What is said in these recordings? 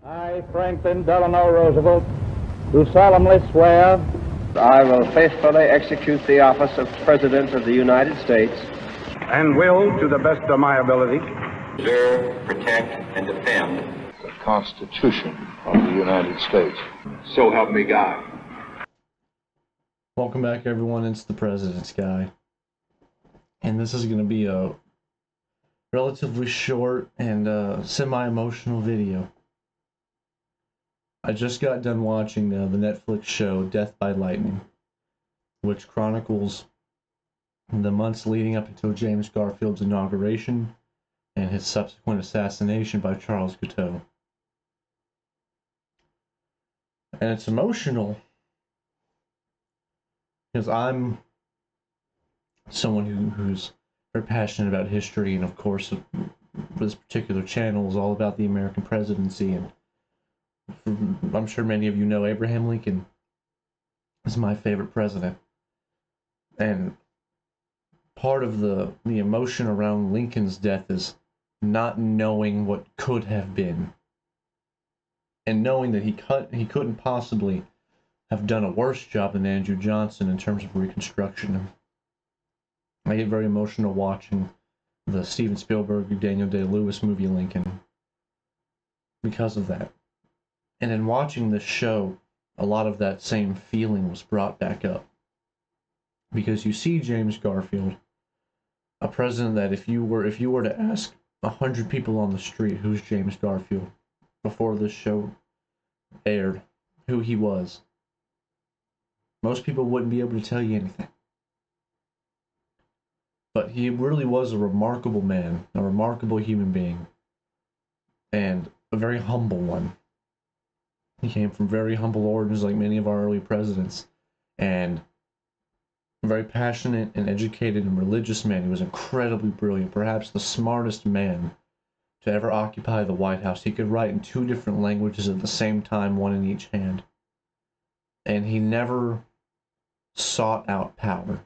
I, Franklin Delano Roosevelt, do solemnly swear I will faithfully execute the office of President of the United States and will, to the best of my ability, preserve, protect, and defend the Constitution of the United States. So help me God. Welcome back, everyone. It's the President's Guy. And this is going to be a relatively short and semi-emotional video. I just got done watching the Netflix show Death by Lightning, which chronicles the months leading up until James Garfield's inauguration and his subsequent assassination by Charles Guiteau. And it's emotional because I'm someone who's very passionate about history, and of course this particular channel is all about the American presidency, and I'm sure many of you know Abraham Lincoln is my favorite president. And part of the emotion around Lincoln's death is not knowing what could have been, and knowing that he couldn't possibly have done a worse job than Andrew Johnson in terms of Reconstruction. I get very emotional watching the Steven Spielberg, Daniel Day-Lewis movie Lincoln because of that. And in watching this show, a lot of that same feeling was brought back up. Because you see James Garfield, a president that if you were to ask 100 people on the street who's James Garfield before this show aired, who he was, most people wouldn't be able to tell you anything. But he really was a remarkable man, a remarkable human being, and a very humble one. He came from very humble origins, like many of our early presidents, and very passionate and educated and religious man. He was incredibly brilliant, perhaps the smartest man to ever occupy the White House. He could write in 2 different languages at the same time, one in each hand. And he never sought out power.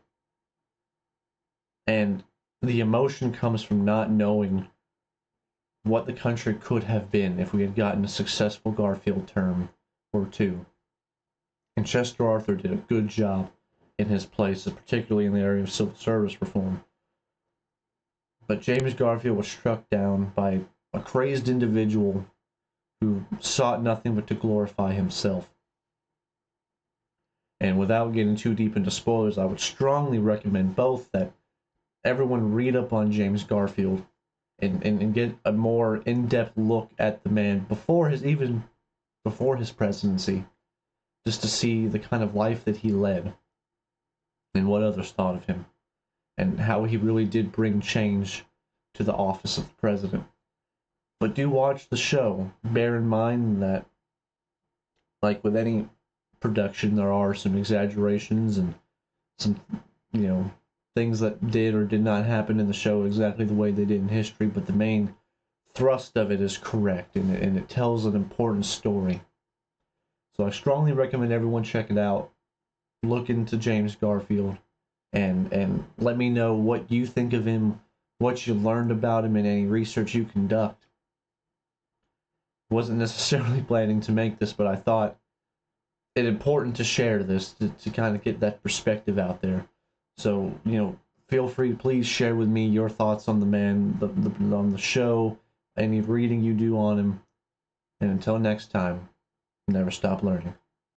And the emotion comes from not knowing what the country could have been if we had gotten a successful Garfield term or 2. And Chester Arthur did a good job in his place, particularly in the area of civil service reform. But James Garfield was struck down by a crazed individual who sought nothing but to glorify himself. And without getting too deep into spoilers, I would strongly recommend both that everyone read up on James Garfield and get a more in-depth look at the man before his presidency, just to see the kind of life that he led and what others thought of him, and how he really did bring change to the office of the president. But do watch the show. Bear in mind that, like with any production, there are some exaggerations and some, things that did or did not happen in the show exactly the way they did in history, but the main thrust of it is correct, and it tells an important story. So I strongly recommend everyone check it out. Look into James Garfield, and let me know what you think of him, what you learned about him, and any research you conduct. Wasn't necessarily planning to make this, but I thought it important to share this to kind of get that perspective out there. So, feel free, please share with me your thoughts on the man, on the show, any reading you do on him. And until next time, never stop learning.